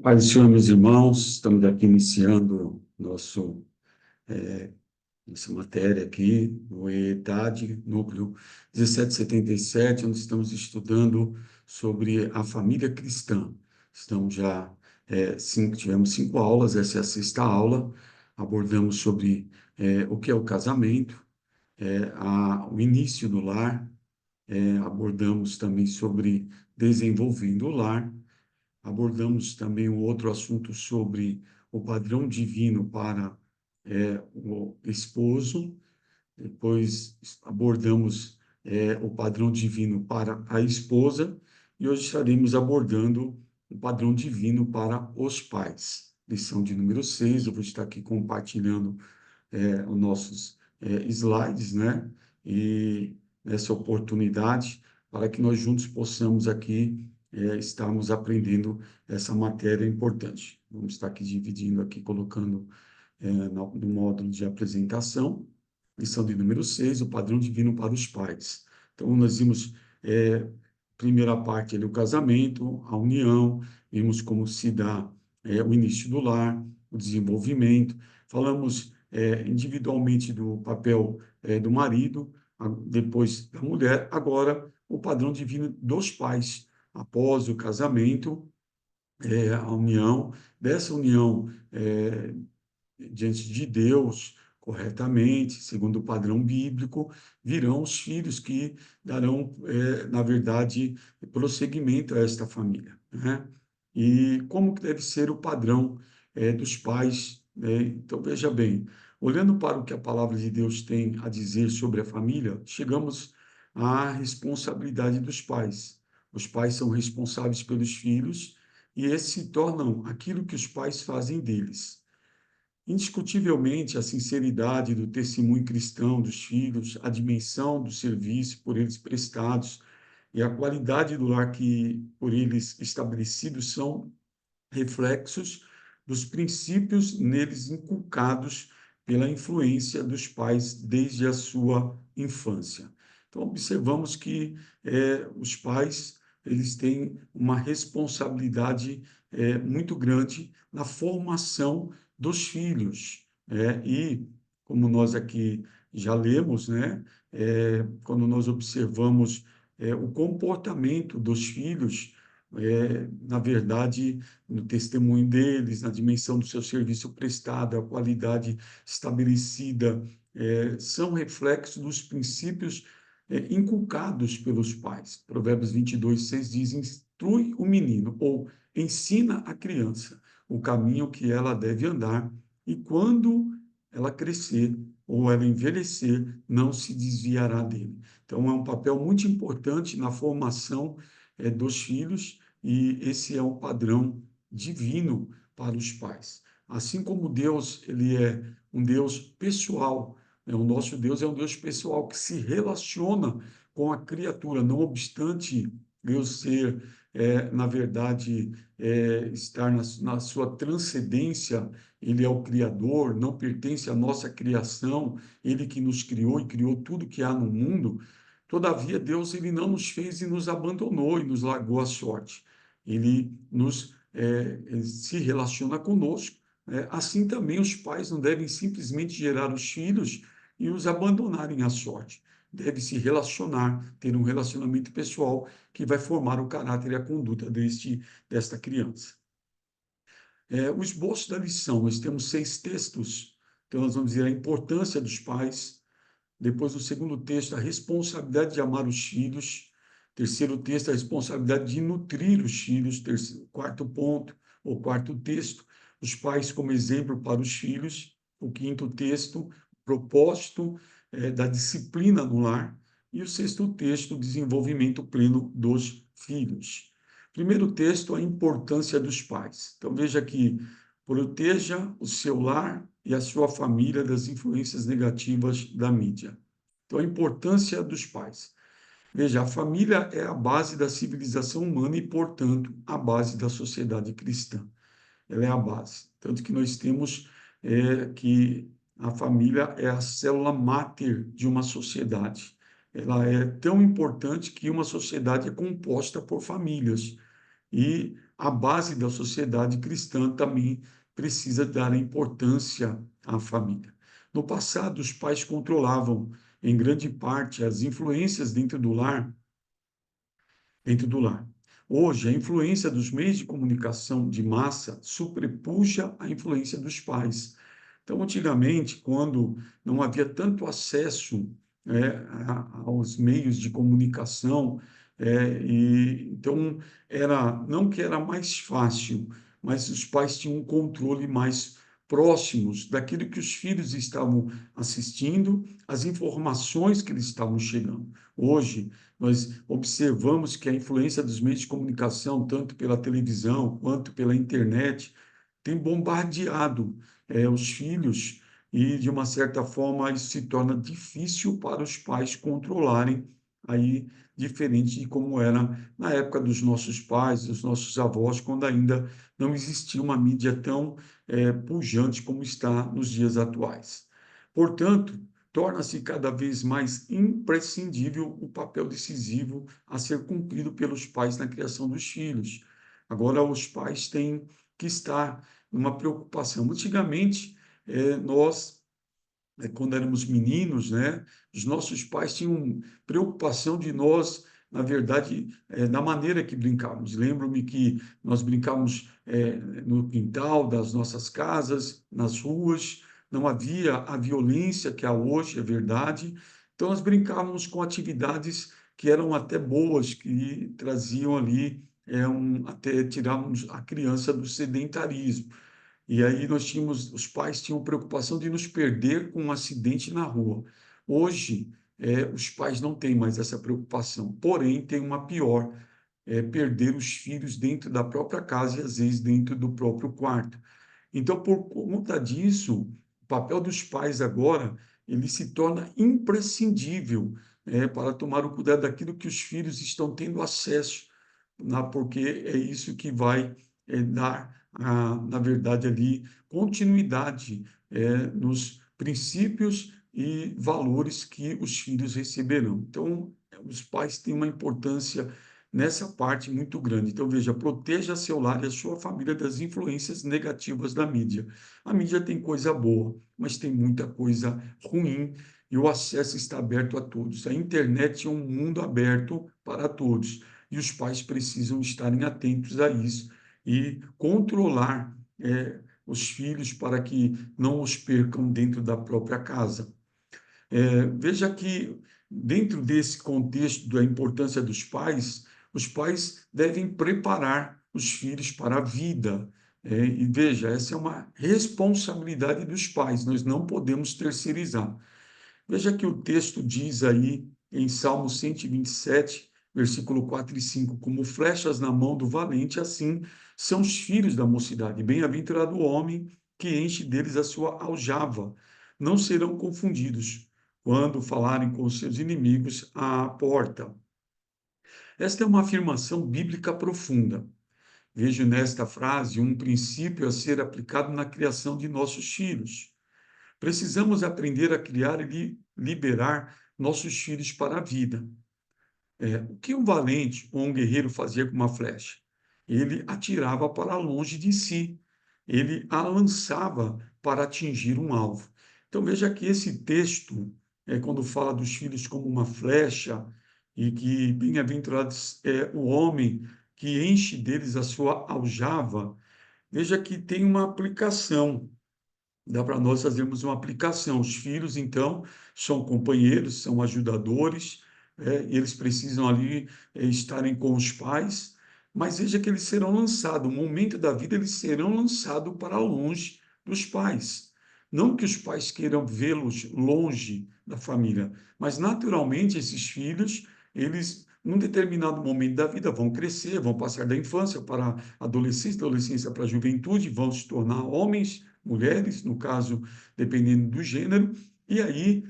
Paz do Senhor, meus irmãos, estamos aqui iniciando nossa matéria aqui, no ETAD, núcleo 1777, onde estamos estudando sobre a família cristã. Estamos já, tivemos 5 aulas, essa é a sexta aula, abordamos sobre o que é o casamento, o início do lar, abordamos também sobre desenvolvendo o lar. Abordamos também um outro assunto sobre o padrão divino para o esposo. Depois abordamos o padrão divino para a esposa. E hoje estaremos abordando o padrão divino para os pais. Lição de número 6. Eu vou estar aqui compartilhando os nossos slides, né? E nessa oportunidade, para que nós juntos possamos aqui estarmos aprendendo essa matéria importante. Vamos estar aqui dividindo aqui, colocando no módulo de apresentação, lição de número 6, o padrão divino para os pais. Então, nós vimos, primeira parte, ali, o casamento, a união, vimos como se dá o início do lar, o desenvolvimento, falamos individualmente do papel do marido, depois da mulher, agora o padrão divino dos pais, após o casamento, a união, dessa união diante de Deus, corretamente, segundo o padrão bíblico, virão os filhos que darão, na verdade, prosseguimento a esta família, né? E como que deve ser o padrão dos pais, né? Então, veja bem, olhando para o que a palavra de Deus tem a dizer sobre a família, chegamos à responsabilidade dos pais. Os pais são responsáveis pelos filhos e esses se tornam aquilo que os pais fazem deles. Indiscutivelmente, a sinceridade do testemunho cristão dos filhos, a dimensão do serviço por eles prestados e a qualidade do lar que por eles estabelecidos são reflexos dos princípios neles inculcados pela influência dos pais desde a sua infância. Então, observamos que os pais eles têm uma responsabilidade muito grande na formação dos filhos. E, como nós aqui já lemos, né, quando nós observamos o comportamento dos filhos, na verdade, no testemunho deles, na dimensão do seu serviço prestado, a qualidade estabelecida, são reflexos dos princípios inculcados pelos pais. Provérbios 22:6 diz: instrui o menino, ou ensina a criança o caminho que ela deve andar, e quando ela crescer ou ela envelhecer, não se desviará dele. Então, é um papel muito importante na formação dos filhos, e esse é um padrão divino para os pais. Assim como Deus, ele é um Deus pessoal, né? O nosso Deus é um Deus pessoal que se relaciona com a criatura, não obstante Deus ser, na verdade, estar na sua transcendência, ele é o Criador, não pertence à nossa criação, ele que nos criou e criou tudo que há no mundo. Todavia, Deus ele não nos fez e nos abandonou e nos largou à sorte. Ele se relaciona conosco. Assim também os pais não devem simplesmente gerar os filhos e os abandonarem à sorte. Deve se relacionar, ter um relacionamento pessoal que vai formar o caráter e a conduta desta criança. O esboço da lição, nós temos 6 textos, então nós vamos ver a importância dos pais. Depois, no segundo texto, a responsabilidade de amar os filhos. Terceiro texto, a responsabilidade de nutrir os filhos. Quarto ponto, ou quarto texto, os pais como exemplo para os filhos. O quinto texto, propósito da disciplina no lar. E o sexto texto, o desenvolvimento pleno dos filhos. Primeiro texto, a importância dos pais. Então, veja que proteja o seu lar e a sua família das influências negativas da mídia. Então, a importância dos pais. Veja, a família é a base da civilização humana e, portanto, a base da sociedade cristã. Ela é a base. Tanto que nós temos que a família é a célula máter de uma sociedade. Ela é tão importante que uma sociedade é composta por famílias. E a base da sociedade cristã também precisa dar importância à família. No passado, os pais controlavam, em grande parte, as influências dentro do lar. Hoje, a influência dos meios de comunicação de massa sobrepuja a influência dos pais. Então, antigamente, quando não havia tanto acesso aos meios de comunicação, então não que era mais fácil, mas os pais tinham um controle mais próximos daquilo que os filhos estavam assistindo, as informações que eles estavam chegando. Hoje, nós observamos que a influência dos meios de comunicação, tanto pela televisão quanto pela internet, tem bombardeado os filhos e, de uma certa forma, isso se torna difícil para os pais controlarem aí, diferente de como era na época dos nossos pais, dos nossos avós, quando ainda não existia uma mídia tão pujante como está nos dias atuais. Portanto, torna-se cada vez mais imprescindível o papel decisivo a ser cumprido pelos pais na criação dos filhos. Agora, os pais têm que estar numa preocupação. Antigamente, nós, quando éramos meninos, né, os nossos pais tinham preocupação de nós, na verdade, da maneira que brincávamos. Lembro-me que nós brincávamos no quintal das nossas casas, nas ruas, não havia a violência que há hoje, é verdade. Então, nós brincávamos com atividades que eram até boas, que traziam ali, até tirávamos a criança do sedentarismo. E aí os pais tinham preocupação de nos perder com um acidente na rua. Hoje, os pais não têm mais essa preocupação, porém, tem uma pior, perder os filhos dentro da própria casa e, às vezes, dentro do próprio quarto. Então, por conta disso, o papel dos pais agora, ele se torna imprescindível, para tomar o cuidado daquilo que os filhos estão tendo acesso, porque é isso que vai dar, na verdade, ali, continuidade nos princípios e valores que os filhos receberão. Então, os pais têm uma importância nessa parte muito grande. Então, veja, proteja seu lar e a sua família das influências negativas da mídia. A mídia tem coisa boa, mas tem muita coisa ruim e o acesso está aberto a todos. A internet é um mundo aberto para todos e os pais precisam estarem atentos a isso e controlar os filhos para que não os percam dentro da própria casa. Veja que, dentro desse contexto da importância dos pais, os pais devem preparar os filhos para a vida. E veja, essa é uma responsabilidade dos pais, nós não podemos terceirizar. Veja que o texto diz aí em Salmo 127, versículo 4 e 5, como flechas na mão do valente, assim são os filhos da mocidade. Bem-aventurado o homem que enche deles a sua aljava. Não serão confundidos quando falarem com os seus inimigos à porta. Esta é uma afirmação bíblica profunda. Vejo nesta frase um princípio a ser aplicado na criação de nossos filhos. Precisamos aprender a criar e liberar nossos filhos para a vida. O que um valente ou um guerreiro fazia com uma flecha? Ele atirava para longe de si, ele a lançava para atingir um alvo. Então veja que esse texto, quando fala dos filhos como uma flecha, e que bem-aventurados é o homem que enche deles a sua aljava, veja que tem uma aplicação. Dá para nós fazermos uma aplicação. Os filhos, então, são companheiros, são ajudadores, e eles precisam ali estarem com os pais, mas veja que eles serão lançados, no momento da vida, eles serão lançados para longe dos pais. Não que os pais queiram vê-los longe da família, mas naturalmente esses filhos, eles, num determinado momento da vida, vão crescer, vão passar da infância para a adolescência, da adolescência para a juventude, vão se tornar homens, mulheres, no caso, dependendo do gênero, e aí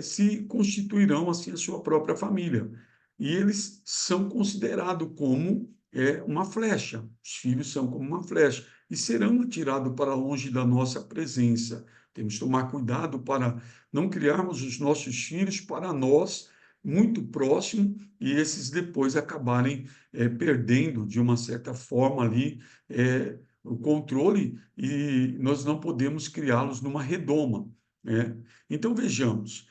se constituirão assim a sua própria família. E eles são considerados como uma flecha, os filhos são como uma flecha, e serão atirados para longe da nossa presença. Temos que tomar cuidado para não criarmos os nossos filhos para nós, muito próximo e esses depois acabarem perdendo, de uma certa forma ali, o controle e nós não podemos criá-los numa redoma, né? Então, vejamos,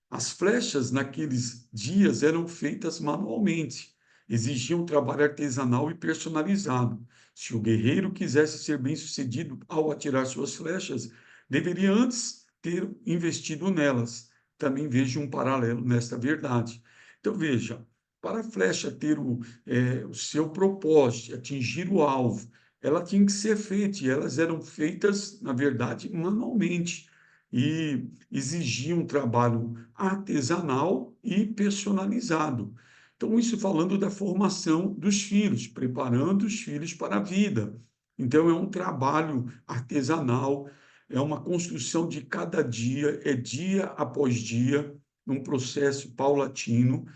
as flechas naqueles dias eram feitas manualmente, exigiam trabalho artesanal e personalizado. Se o guerreiro quisesse ser bem-sucedido ao atirar suas flechas, deveria antes ter investido nelas. Também vejo um paralelo nesta verdade. Então, veja, para a flecha ter o seu propósito, atingir o alvo, ela tinha que ser feita, e elas eram feitas, na verdade, manualmente, e exigiam um trabalho artesanal e personalizado. Então, isso falando da formação dos filhos, preparando os filhos para a vida. Então, é um trabalho artesanal, é uma construção de cada dia, é dia após dia, num processo paulatino,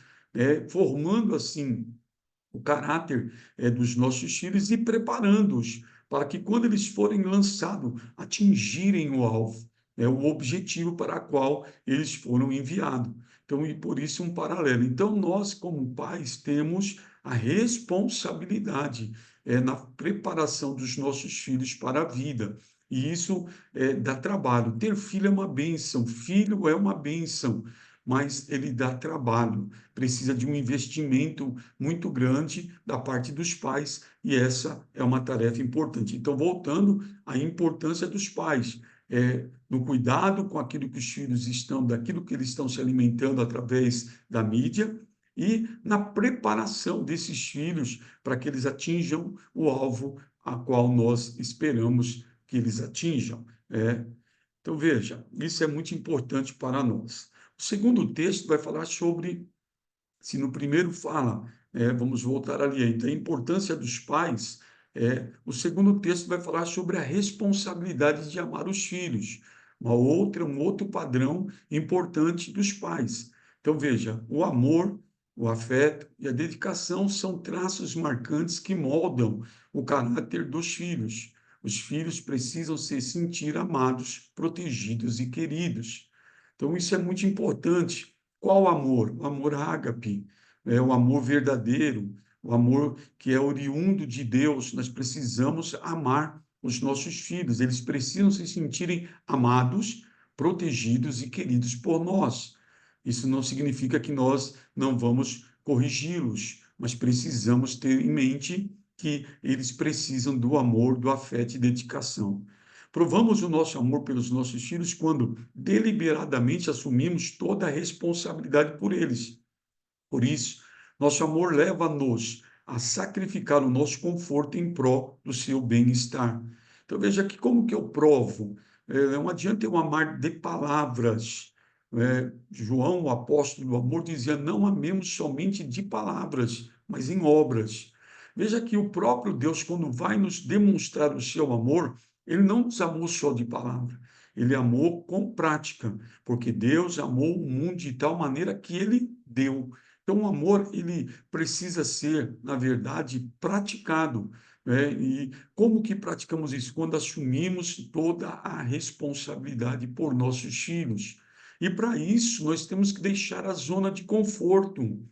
formando assim o caráter dos nossos filhos e preparando-os para que, quando eles forem lançados, atingirem o alvo, o objetivo para o qual eles foram enviados. Então, e por isso um paralelo. Então, nós, como pais, temos a responsabilidade na preparação dos nossos filhos para a vida. E isso dá trabalho. Ter filho é uma bênção, filho é uma bênção, mas ele dá trabalho, precisa de um investimento muito grande da parte dos pais, e essa é uma tarefa importante. Então, voltando à importância dos pais, no cuidado com aquilo que os filhos estão, daquilo que eles estão se alimentando através da mídia, e na preparação desses filhos para que eles atinjam o alvo a qual nós esperamos que eles atinjam. Então, veja, isso é muito importante para nós. O segundo texto vai falar sobre, se no primeiro fala, vamos voltar ali, então, a importância dos pais, o segundo texto vai falar sobre a responsabilidade de amar os filhos, um outro padrão importante dos pais. Então, veja, o amor, o afeto e a dedicação são traços marcantes que moldam o caráter dos filhos. Os filhos precisam se sentir amados, protegidos e queridos. Então, isso é muito importante. Qual amor? O amor ágape, é o amor verdadeiro, o amor que é oriundo de Deus. Nós precisamos amar os nossos filhos, eles precisam se sentirem amados, protegidos e queridos por nós. Isso não significa que nós não vamos corrigi-los, mas precisamos ter em mente que eles precisam do amor, do afeto e dedicação. Provamos o nosso amor pelos nossos filhos quando deliberadamente assumimos toda a responsabilidade por eles. Por isso, nosso amor leva-nos a sacrificar o nosso conforto em prol do seu bem-estar. Então, veja aqui como que eu provo. Não adianta eu amar de palavras. João, o apóstolo do amor, dizia: não amemos somente de palavras, mas em obras. Veja que o próprio Deus, quando vai nos demonstrar o seu amor, ele não nos amou só de palavra, ele amou com prática, porque Deus amou o mundo de tal maneira que ele deu. Então, o amor, ele precisa ser, na verdade, praticado, né? E como que praticamos isso? Quando assumimos toda a responsabilidade por nossos filhos. E para isso, nós temos que deixar a zona de conforto,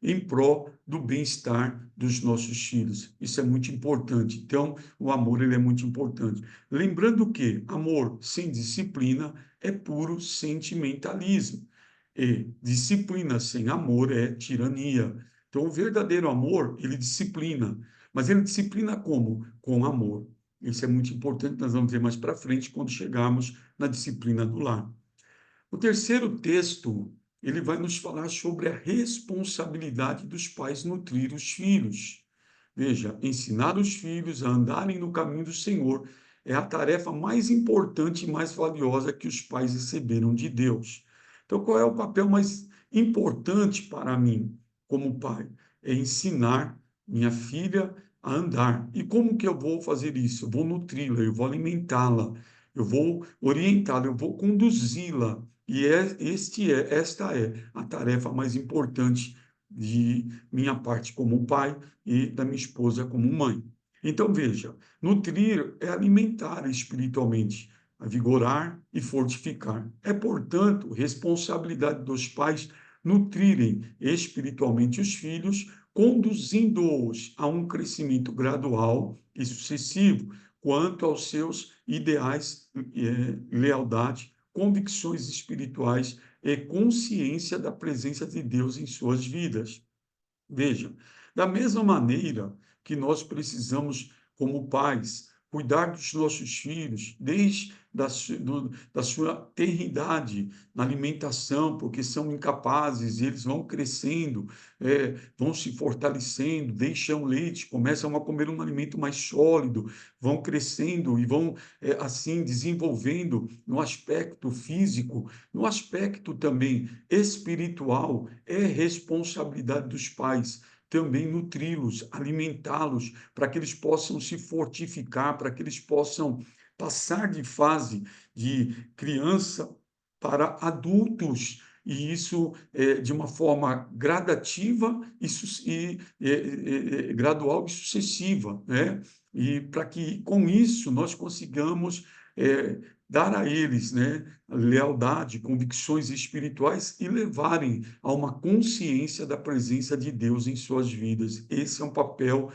em prol do bem-estar dos nossos filhos. Isso é muito importante. Então, o amor, ele é muito importante. Lembrando que amor sem disciplina é puro sentimentalismo. E disciplina sem amor é tirania. Então, o verdadeiro amor, ele disciplina. Mas ele disciplina como? Com amor. Isso é muito importante, nós vamos ver mais para frente, quando chegarmos na disciplina do lar. O terceiro texto, ele vai nos falar sobre a responsabilidade dos pais nutrir os filhos. Veja, ensinar os filhos a andarem no caminho do Senhor é a tarefa mais importante e mais valiosa que os pais receberam de Deus. Então, qual é o papel mais importante para mim, como pai? É ensinar minha filha a andar. E como que eu vou fazer isso? Eu vou nutri-la, eu vou alimentá-la, eu vou orientá-la, eu vou conduzi-la. E esta é a tarefa mais importante de minha parte como pai e da minha esposa como mãe. Então, veja, nutrir é alimentar espiritualmente, vigorar e fortificar. É, portanto, responsabilidade dos pais nutrirem espiritualmente os filhos, conduzindo-os a um crescimento gradual e sucessivo quanto aos seus ideais, lealdade, convicções espirituais e consciência da presença de Deus em suas vidas. Veja, da mesma maneira que nós precisamos, como pais, cuidar dos nossos filhos, desde da sua tenridade na alimentação, porque são incapazes, e eles vão crescendo, vão se fortalecendo, deixam leite, começam a comer um alimento mais sólido, vão crescendo e vão, assim, desenvolvendo no aspecto físico, no aspecto também espiritual, é responsabilidade dos pais também nutri-los, alimentá-los, para que eles possam se fortificar, para que eles possam passar de fase de criança para adultos, e isso de uma forma gradativa gradual e sucessiva, né? E para que com isso nós consigamos dar a eles, né, lealdade, convicções espirituais e levarem a uma consciência da presença de Deus em suas vidas. Esse é um papel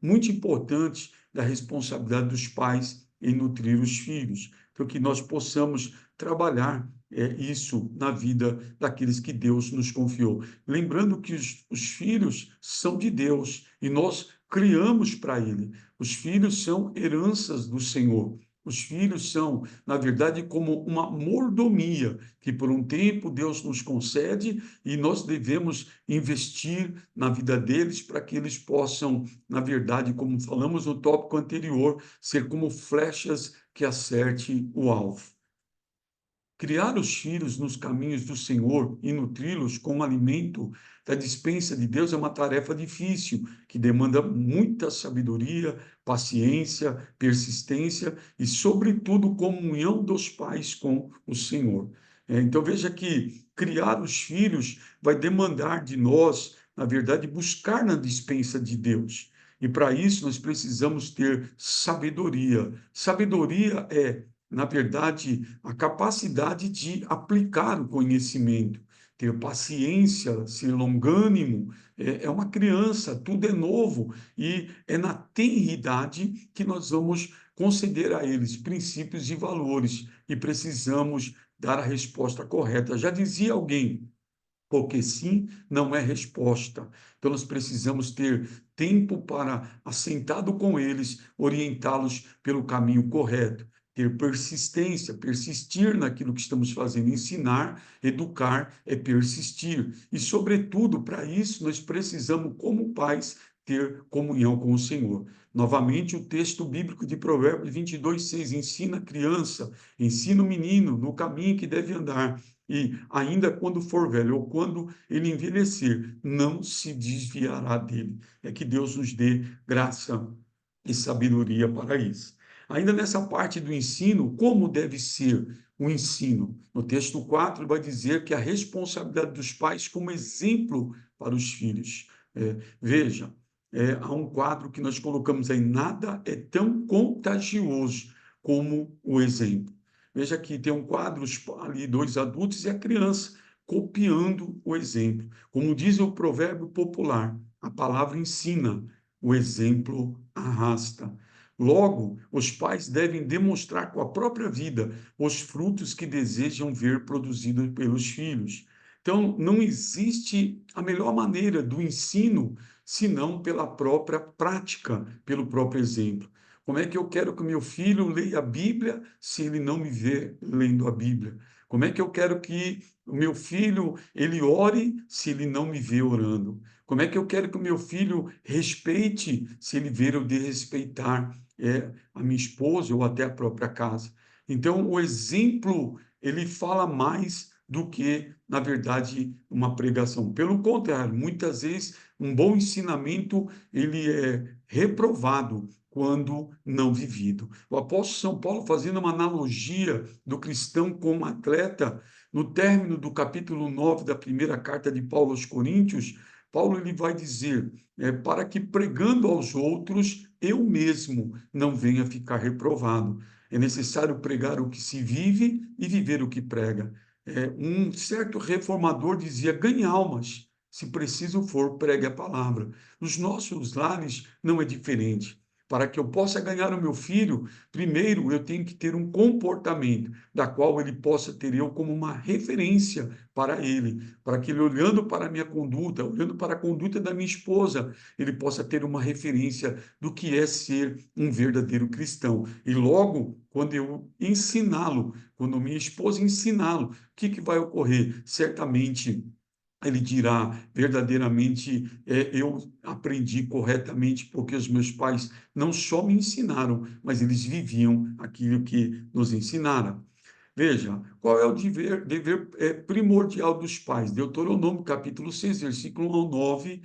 muito importante da responsabilidade dos pais em nutrir os filhos, para que nós possamos trabalhar isso na vida daqueles que Deus nos confiou. Lembrando que os filhos são de Deus e nós criamos para Ele. Os filhos são heranças do Senhor. Os filhos são, na verdade, como uma mordomia que por um tempo Deus nos concede e nós devemos investir na vida deles para que eles possam, na verdade, como falamos no tópico anterior, ser como flechas que acerte o alvo. Criar os filhos nos caminhos do Senhor e nutri-los com o alimento da despensa de Deus é uma tarefa difícil, que demanda muita sabedoria, paciência, persistência e, sobretudo, comunhão dos pais com o Senhor. Então, veja que criar os filhos vai demandar de nós, na verdade, buscar na despensa de Deus. E, para isso, nós precisamos ter sabedoria. Sabedoria é, na verdade, a capacidade de aplicar o conhecimento, ter paciência, ser longânimo. É uma criança, tudo é novo, e é na tenridade que nós vamos conceder a eles princípios e valores, e precisamos dar a resposta correta. Já dizia alguém, porque sim não é resposta. Então, nós precisamos ter tempo para, assentado com eles, orientá-los pelo caminho correto, ter persistência, persistir naquilo que estamos fazendo. Ensinar, educar é persistir. E, sobretudo, para isso, nós precisamos, como pais, ter comunhão com o Senhor. Novamente, o texto bíblico de Provérbios 22:6 ensina a criança, ensina o menino no caminho que deve andar e ainda quando for velho ou quando ele envelhecer, não se desviará dele. É que Deus nos dê graça e sabedoria para isso. Ainda nessa parte do ensino, como deve ser o ensino? No texto 4, ele vai dizer que a responsabilidade dos pais como exemplo para os filhos. Veja, há um quadro que nós colocamos aí, nada é tão contagioso como o exemplo. Veja que tem um quadro ali, dois adultos e a criança copiando o exemplo. Como diz o provérbio popular, a palavra ensina, o exemplo arrasta. Logo, os pais devem demonstrar com a própria vida os frutos que desejam ver produzidos pelos filhos. Então, não existe a melhor maneira do ensino senão pela própria prática, pelo próprio exemplo. Como é que eu quero que o meu filho leia a Bíblia se ele não me vê lendo a Bíblia? Como é que eu quero que o meu filho ele ore se ele não me vê orando? Como é que eu quero que o meu filho respeite se ele ver eu desrespeitar a minha esposa ou até a própria casa? Então, o exemplo ele fala mais do que, na verdade, uma pregação. Pelo contrário, muitas vezes um bom ensinamento ele é reprovado quando não vivido. O apóstolo São Paulo, fazendo uma analogia do cristão como atleta, no término do capítulo 9 da primeira carta de Paulo aos Coríntios, Paulo ele vai dizer, para que pregando aos outros, eu mesmo não venha ficar reprovado. É necessário pregar o que se vive e viver o que prega. Um certo reformador dizia: ganhe almas, se preciso for, pregue a palavra. Nos nossos lares não é diferente. Para que eu possa ganhar o meu filho, primeiro eu tenho que ter um comportamento da qual ele possa ter eu como uma referência para ele, para que ele, olhando para a minha conduta, olhando para a conduta da minha esposa, ele possa ter uma referência do que é ser um verdadeiro cristão. E logo, quando eu ensiná-lo, quando minha esposa ensiná-lo, o que vai ocorrer? Certamente ele dirá: verdadeiramente, eu aprendi corretamente, porque os meus pais não só me ensinaram, mas eles viviam aquilo que nos ensinaram. Veja, qual é o dever primordial dos pais? Deuteronômio, capítulo 6, versículo 1 ao 9,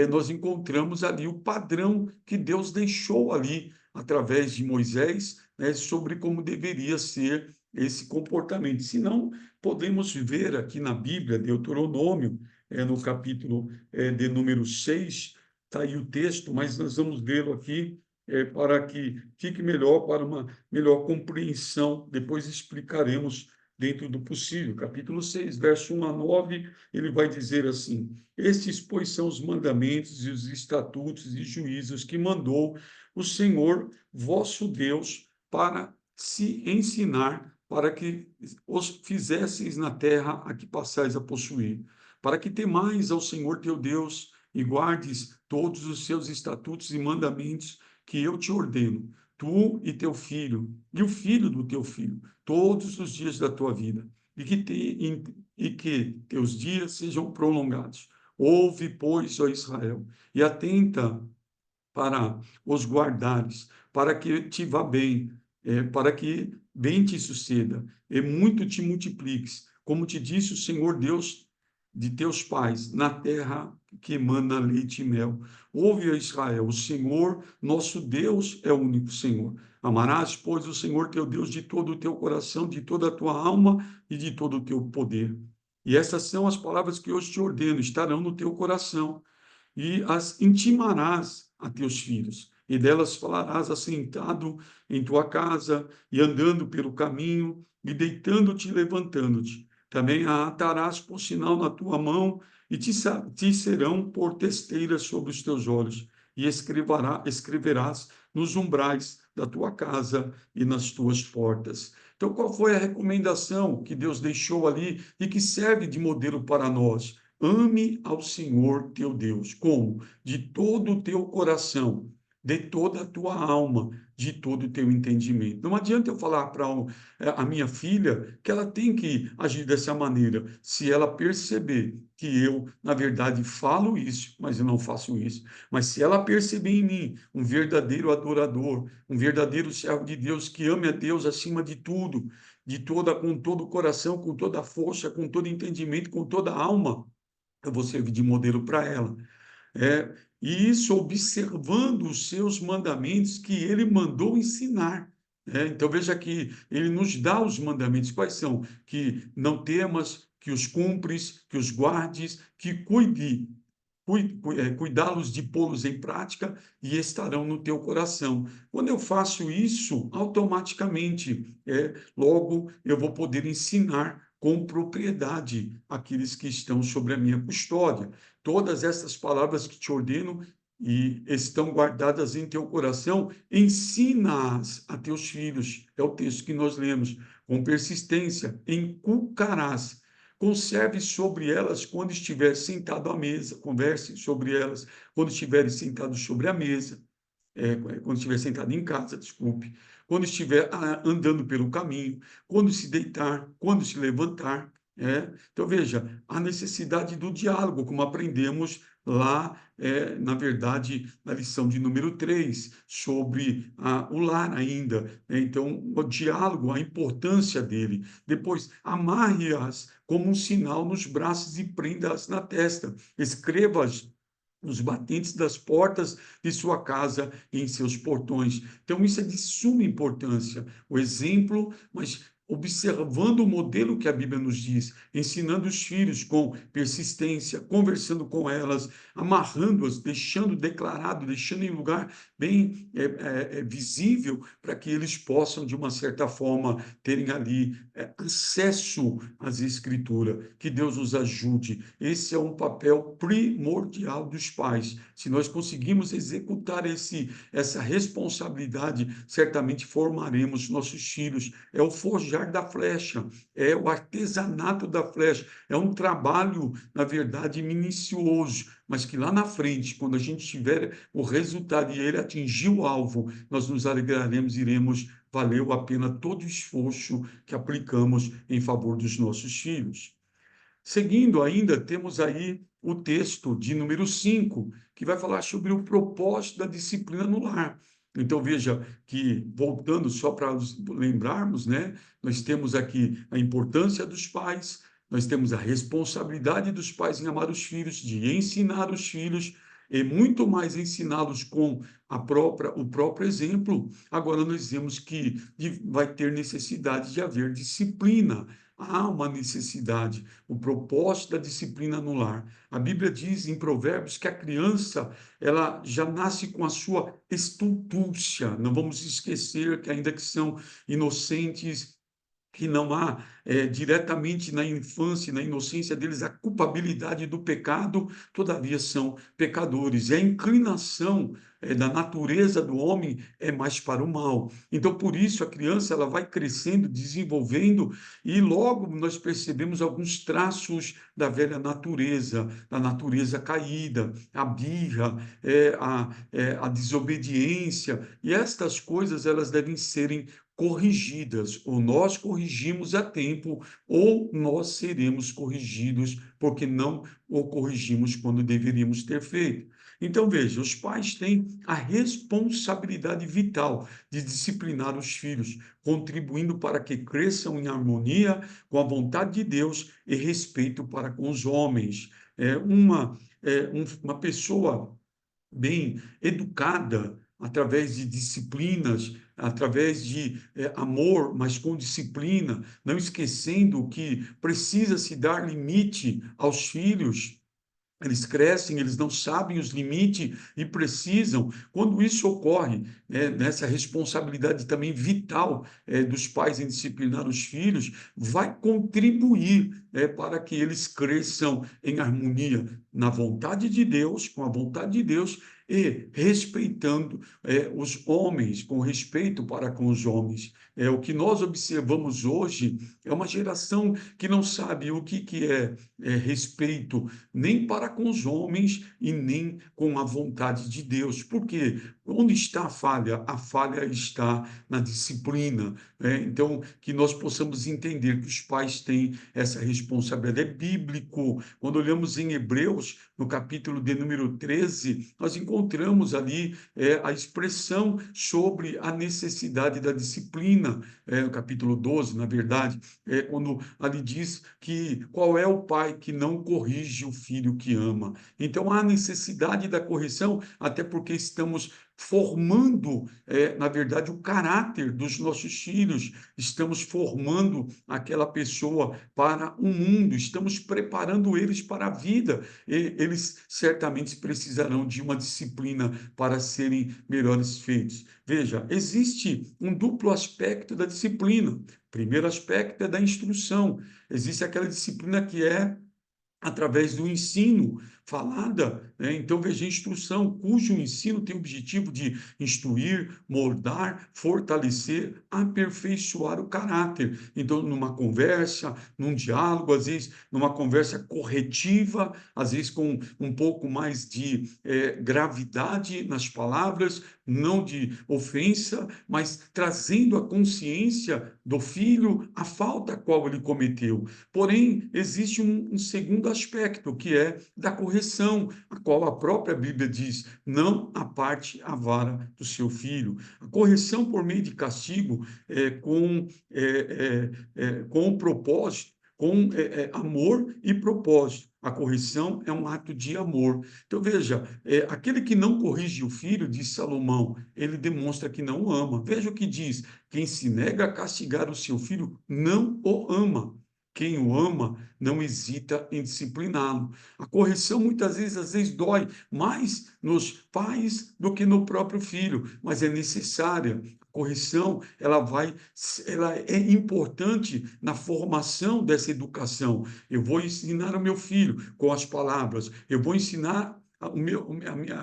nós encontramos ali o padrão que Deus deixou ali, através de Moisés, né, sobre como deveria ser esse comportamento. Se não, podemos ver aqui na Bíblia, Deuteronômio, no capítulo de número 6, está aí o texto, mas nós vamos lê-lo aqui, para que fique melhor, para uma melhor compreensão. Depois explicaremos dentro do possível. Capítulo 6, verso 1 a 9, ele vai dizer assim: estes, pois, são os mandamentos e os estatutos e juízos que mandou o Senhor vosso Deus para se ensinar, para que os fizesseis na terra a que passais a possuir, para que temais ao Senhor teu Deus e guardes todos os seus estatutos e mandamentos que eu te ordeno, tu e teu filho, e o filho do teu filho, todos os dias da tua vida, e que teus dias sejam prolongados. Ouve, pois, ó Israel, e atenta para os guardares, para que te vá bem, para que bem te suceda, e muito te multipliques, como te disse o Senhor Deus de teus pais, na terra que emana leite e mel. Ouve, ó Israel, o Senhor, nosso Deus, é o único Senhor. Amarás, pois, o Senhor teu Deus de todo o teu coração, de toda a tua alma e de todo o teu poder. E essas são as palavras que hoje te ordeno, estarão no teu coração e as intimarás a teus filhos, e delas falarás assentado em tua casa, e andando pelo caminho, e deitando-te e levantando-te. Também a atarás por sinal na tua mão, e te serão por testeiras sobre os teus olhos, e escreverás nos umbrais da tua casa e nas tuas portas. Então, qual foi a recomendação que Deus deixou ali e que serve de modelo para nós? Ame ao Senhor teu Deus. Como? De todo o teu coração, de toda a tua alma, de todo o teu entendimento. Não adianta eu falar para a minha filha que ela tem que agir dessa maneira, se ela perceber que eu, na verdade, falo isso, mas eu não faço isso. Mas se ela perceber em mim um verdadeiro adorador, um verdadeiro servo de Deus, que ame a Deus acima de tudo, com todo o coração, com toda a força, com todo entendimento, com toda a alma, eu vou servir de modelo para ela. E isso observando os seus mandamentos que ele mandou ensinar. Então veja que ele nos dá os mandamentos. Quais são? Que não temas, que os cumpres, que os guardes, que cuidá-los de pô-los em prática e estarão no teu coração. Quando eu faço isso, automaticamente, logo eu vou poder ensinar com propriedade aqueles que estão sobre a minha custódia. Todas essas palavras que te ordeno e estão guardadas em teu coração, ensina-as a teus filhos. É o texto que nós lemos. Com persistência, inculcarás. Conserve sobre elas quando estiver sentado à mesa, converse sobre elas quando estiverem sentados sobre a mesa, quando estiver sentado em casa, desculpe, quando estiver andando pelo caminho, quando se deitar, quando se levantar. Então, veja, a necessidade do diálogo, como aprendemos lá, na verdade, na lição de número 3 sobre o lar ainda. Então, o diálogo, a importância dele. Depois, amarre-as como um sinal nos braços e prenda-as na testa. Escreva-as nos batentes das portas de sua casa e em seus portões. Então, isso é de suma importância. O exemplo, mas observando o modelo que a Bíblia nos diz, ensinando os filhos com persistência, conversando com elas, amarrando-as, deixando declarado, deixando em lugar bem visível, para que eles possam, de uma certa forma, terem ali acesso às Escrituras. Que Deus nos ajude. Esse é um papel primordial dos pais. Se nós conseguimos executar essa responsabilidade, certamente formaremos nossos filhos. É o forjar da flecha, é o artesanato da flecha, é um trabalho, na verdade, minucioso, mas que lá na frente, quando a gente tiver o resultado e ele atingir o alvo, nós nos alegraremos, iremos valeu a pena todo o esforço que aplicamos em favor dos nossos filhos. Seguindo ainda, temos aí o texto de número 5, que vai falar sobre o propósito da disciplina no lar. Então, veja que, voltando só para lembrarmos, né, nós temos aqui a importância dos pais, nós temos a responsabilidade dos pais em amar os filhos, de ensinar os filhos, e muito mais ensiná-los com o próprio exemplo. Agora, nós vemos que vai ter necessidade de haver disciplina. Há uma necessidade, o propósito da disciplina no lar. A Bíblia diz em Provérbios que a criança, ela já nasce com a sua estultúcia. Não vamos esquecer que ainda que são inocentes, que não há diretamente na infância, na inocência deles, a culpabilidade do pecado, todavia são pecadores. E a inclinação da natureza do homem é mais para o mal. Então, por isso, a criança ela vai crescendo, desenvolvendo, e logo nós percebemos alguns traços da velha natureza, da natureza caída, a birra, a desobediência, e estas coisas elas devem serem corrigidas, ou nós corrigimos a tempo, ou nós seremos corrigidos, porque não o corrigimos quando deveríamos ter feito. Então, veja, os pais têm a responsabilidade vital de disciplinar os filhos, contribuindo para que cresçam em harmonia com a vontade de Deus e respeito para com os homens. Uma pessoa bem educada, através de disciplinas, através de amor, mas com disciplina, não esquecendo que precisa se dar limite aos filhos. Eles crescem, eles não sabem os limites e precisam. Quando isso ocorre, nessa responsabilidade também vital dos pais em disciplinar os filhos, vai contribuir para que eles cresçam em harmonia na vontade de Deus, com a vontade de Deus, e respeitando os homens, com respeito para com os homens. O que nós observamos hoje é uma geração que não sabe o que é respeito nem para com os homens e nem com a vontade de Deus. Por quê? Onde está a falha? A falha está na disciplina. Então, que nós possamos entender que os pais têm essa responsabilidade. É bíblico. Quando olhamos em Hebreus, no capítulo de número 13, nós encontramos ali a expressão sobre a necessidade da disciplina. No capítulo 12, na verdade, quando ali diz que qual é o pai que não corrige o filho que ama. Então, há necessidade da correção, até porque estamos formando, na verdade, o caráter dos nossos filhos, estamos formando aquela pessoa para o mundo, estamos preparando eles para a vida, e eles certamente precisarão de uma disciplina para serem melhores feitos. Veja, existe um duplo aspecto da disciplina. O primeiro aspecto é da instrução. Existe aquela disciplina que é através do ensino falada, então veja, instrução, cujo ensino tem o objetivo de instruir, moldar, fortalecer, aperfeiçoar o caráter. Então, numa conversa, num diálogo, às vezes numa conversa corretiva, às vezes com um pouco mais de gravidade nas palavras, não de ofensa, mas trazendo a consciência do filho a falta a qual ele cometeu. Porém, existe um segundo aspecto, que é da correção, a qual a própria Bíblia diz: não aparte a vara do seu filho. A correção por meio de castigo com o propósito, com amor e propósito. A correção é um ato de amor. Então, veja, aquele que não corrige o filho, diz Salomão, ele demonstra que não o ama. Veja o que diz: quem se nega a castigar o seu filho não o ama. Quem o ama não hesita em discipliná-lo. A correção muitas vezes, às vezes, dói mais nos pais do que no próprio filho, mas é necessária. A correção, ela é importante na formação dessa educação. Eu vou ensinar o meu filho com as palavras, eu vou ensinar a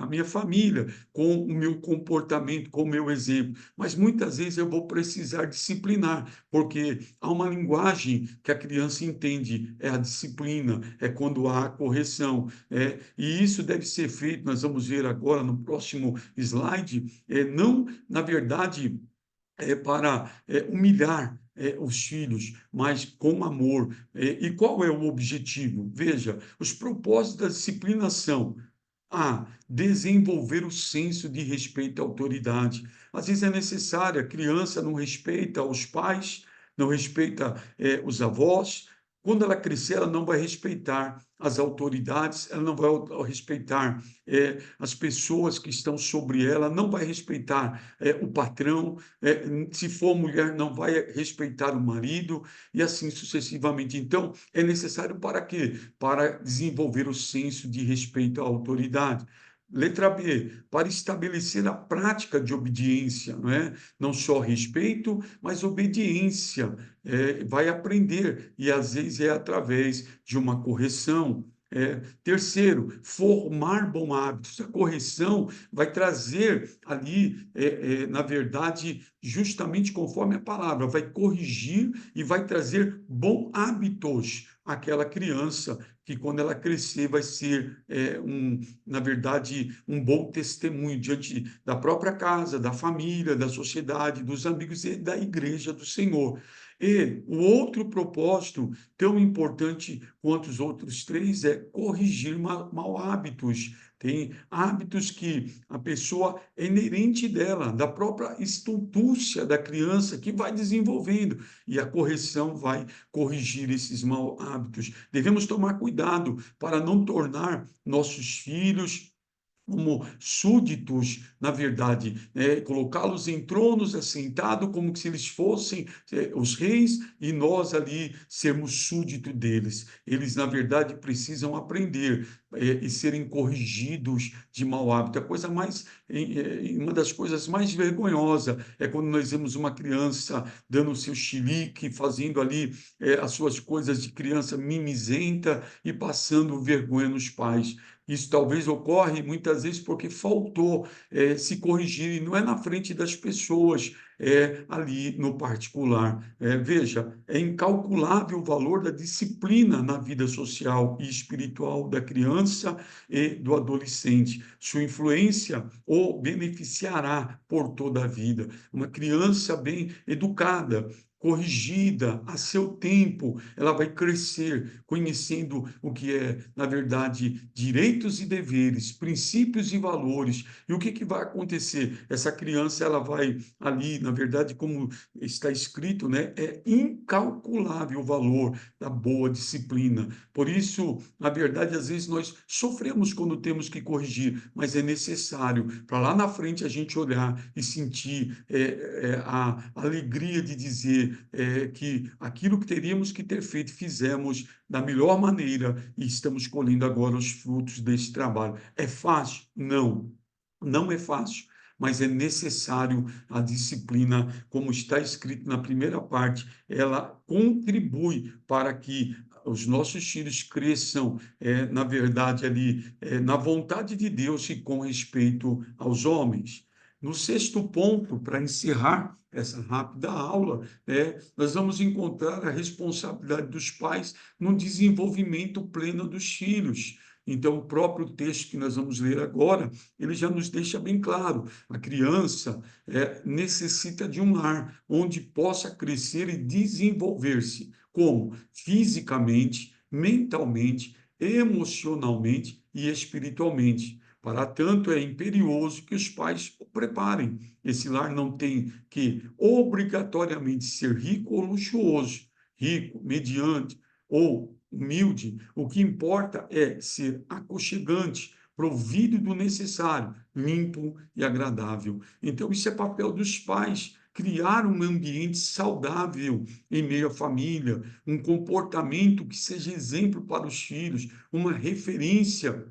minha família com o meu comportamento, com o meu exemplo, mas muitas vezes eu vou precisar disciplinar, porque há uma linguagem que a criança entende, é a disciplina, é quando há a correção, e isso deve ser feito, nós vamos ver agora no próximo slide, não, na verdade, para humilhar os filhos, mas com amor. E qual é o objetivo? Veja, os propósitos da disciplina são desenvolver o senso de respeito à autoridade. Às vezes é necessário, a criança não respeita os pais, não respeita os avós. Quando ela crescer, ela não vai respeitar as autoridades, ela não vai respeitar as pessoas que estão sobre ela, não vai respeitar o patrão, se for mulher, não vai respeitar o marido, e assim sucessivamente. Então, é necessário para quê? Para desenvolver o senso de respeito à autoridade. Letra B, para estabelecer a prática de obediência, não é? Não só respeito, mas obediência. Vai aprender, e às vezes é através de uma correção. Terceiro, formar bons hábitos. A correção vai trazer ali, na verdade, justamente conforme a palavra, vai corrigir e vai trazer bons hábitos àquela criança, que quando ela crescer vai ser, na verdade, um bom testemunho diante da própria casa, da família, da sociedade, dos amigos e da igreja do Senhor. E o outro propósito, tão importante quanto os outros três, é corrigir mal hábitos. Tem hábitos que a pessoa é inerente dela, da própria estultúcia da criança que vai desenvolvendo, e a correção vai corrigir esses maus hábitos. Devemos tomar cuidado para não tornar nossos filhos como súditos, na verdade, colocá-los em tronos assentados, como se eles fossem os reis e nós ali sermos súditos deles. Eles, na verdade, precisam aprender e serem corrigidos de mau hábito. Uma das coisas mais vergonhosas é quando nós vemos uma criança dando o seu chilique, fazendo ali as suas coisas de criança mimizenta e passando vergonha nos pais. Isso talvez ocorre muitas vezes porque faltou se corrigir, e não é na frente das pessoas, é ali no particular. Veja, é incalculável o valor da disciplina na vida social e espiritual da criança e do adolescente. Sua influência o beneficiará por toda a vida. Uma criança bem educada, corrigida a seu tempo, ela vai crescer conhecendo o que é, na verdade, direitos e deveres, princípios e valores. E o que que vai acontecer? Essa criança, ela vai ali, na verdade, como está escrito, né, é incalculável o valor da boa disciplina. Por isso, na verdade, às vezes nós sofremos quando temos que corrigir, mas é necessário para lá na frente a gente olhar e sentir a alegria de dizer que aquilo que teríamos que ter feito, fizemos da melhor maneira e estamos colhendo agora os frutos desse trabalho. É fácil? Não, não é fácil, mas é necessário a disciplina, como está escrito na primeira parte, ela contribui para que os nossos filhos cresçam, na verdade, ali, na vontade de Deus e com respeito aos homens. No sexto ponto, para encerrar essa rápida aula, nós vamos encontrar a responsabilidade dos pais no desenvolvimento pleno dos filhos. Então, o próprio texto que nós vamos ler agora, ele já nos deixa bem claro: a criança necessita de um lar onde possa crescer e desenvolver-se, como? Fisicamente, mentalmente, emocionalmente e espiritualmente. Para tanto, é imperioso que os pais o preparem. Esse lar não tem que obrigatoriamente ser rico ou luxuoso, rico, mediante, ou humilde, o que importa é ser aconchegante, provido do necessário, limpo e agradável. Então, isso é papel dos pais, criar um ambiente saudável em meio à família, um comportamento que seja exemplo para os filhos, uma referência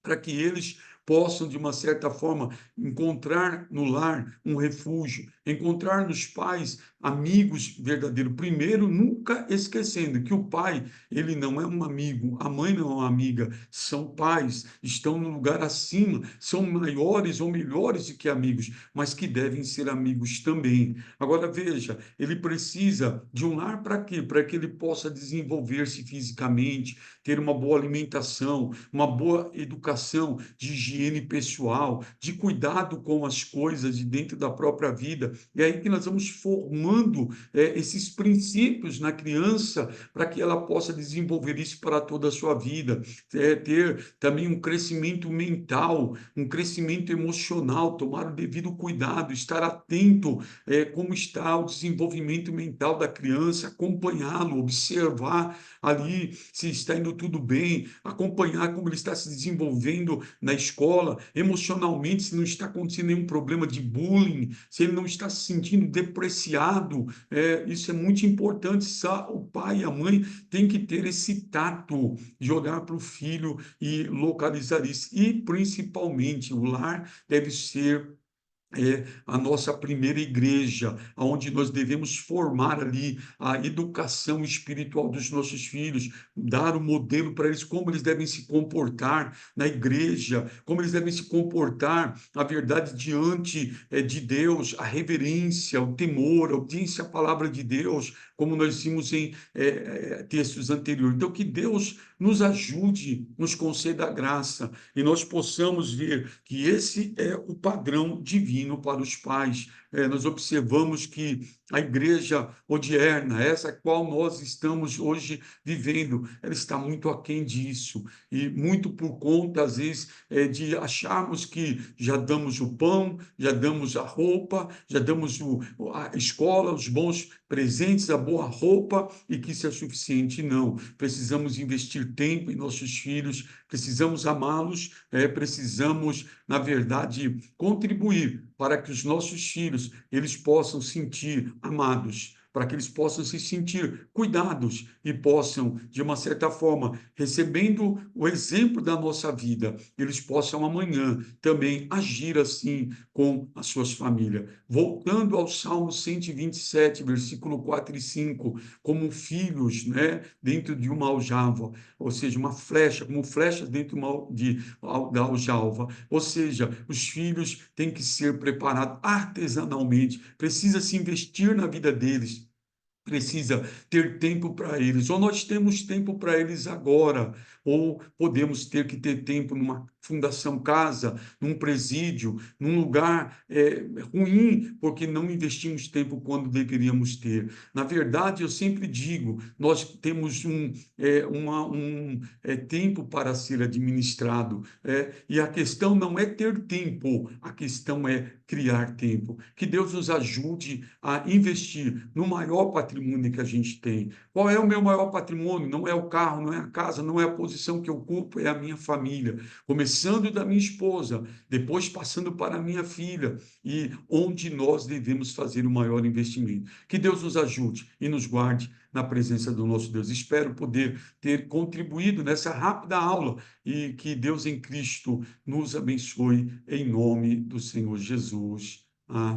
para que eles possam, de uma certa forma, encontrar no lar um refúgio, encontrar nos pais amigos verdadeiros. Primeiro, nunca esquecendo que o pai, ele não é um amigo, a mãe não é uma amiga, são pais, estão no lugar acima, são maiores ou melhores do que amigos, mas que devem ser amigos também. Agora, veja, ele precisa de um lar para quê? Para que ele possa desenvolver-se fisicamente, ter uma boa alimentação, uma boa educação de higiene pessoal, de cuidado com as coisas de dentro da própria vida. E é aí que nós vamos formando esses princípios na criança para que ela possa desenvolver isso para toda a sua vida. Ter também um crescimento mental, um crescimento emocional, tomar o devido cuidado, estar atento como está o desenvolvimento mental da criança, acompanhá-lo, observar ali se está indo tudo bem, acompanhar como ele está se desenvolvendo na escola, emocionalmente, se não está acontecendo nenhum problema de bullying, se ele não está se sentindo depreciado. Isso é muito importante. O pai e a mãe têm que ter esse tato de olhar para o filho e localizar isso. E, principalmente, o lar deve ser a nossa primeira igreja, onde nós devemos formar ali a educação espiritual dos nossos filhos, dar o modelo para eles, como eles devem se comportar na igreja, como eles devem se comportar, na verdade, diante de Deus, a reverência, o temor, a obediência à palavra de Deus, como nós vimos em textos anteriores. Então, que Deus nos ajude, nos conceda a graça, e nós possamos ver que esse é o padrão divino para os pais. Nós observamos que a igreja odierna, essa qual nós estamos hoje vivendo, ela está muito aquém disso, e muito por conta, às vezes, de acharmos que já damos o pão, já damos a roupa, já damos a escola, os bons presentes, a boa roupa, e que isso é suficiente. Não, precisamos investir tempo em nossos filhos, precisamos amá-los, precisamos, na verdade, contribuir para que os nossos filhos eles possam sentir amados, para que eles possam se sentir cuidados e possam, de uma certa forma, recebendo o exemplo da nossa vida, eles possam amanhã também agir assim com as suas famílias. Voltando ao Salmo 127, versículo 4 e 5, como filhos, né, dentro de uma aljava, ou seja, uma flecha, como flechas dentro da aljava. Ou seja, os filhos têm que ser preparados artesanalmente, precisa se investir na vida deles, precisa ter tempo para eles, ou nós temos tempo para eles agora, ou podemos ter que ter tempo numa fundação casa, num presídio, num lugar ruim, porque não investimos tempo quando deveríamos ter. Na verdade, eu sempre digo, nós temos tempo para ser administrado, e a questão não é ter tempo, a questão é criar tempo. Que Deus nos ajude a investir no maior patrimônio que a gente tem. Qual é o meu maior patrimônio? Não é o carro, não é a casa, não é a posição que eu ocupo, é a minha família. Começando da minha esposa, depois passando para a minha filha, e onde nós devemos fazer o maior investimento. Que Deus nos ajude e nos guarde na presença do nosso Deus. Espero poder ter contribuído nessa rápida aula e que Deus em Cristo nos abençoe em nome do Senhor Jesus. Amém.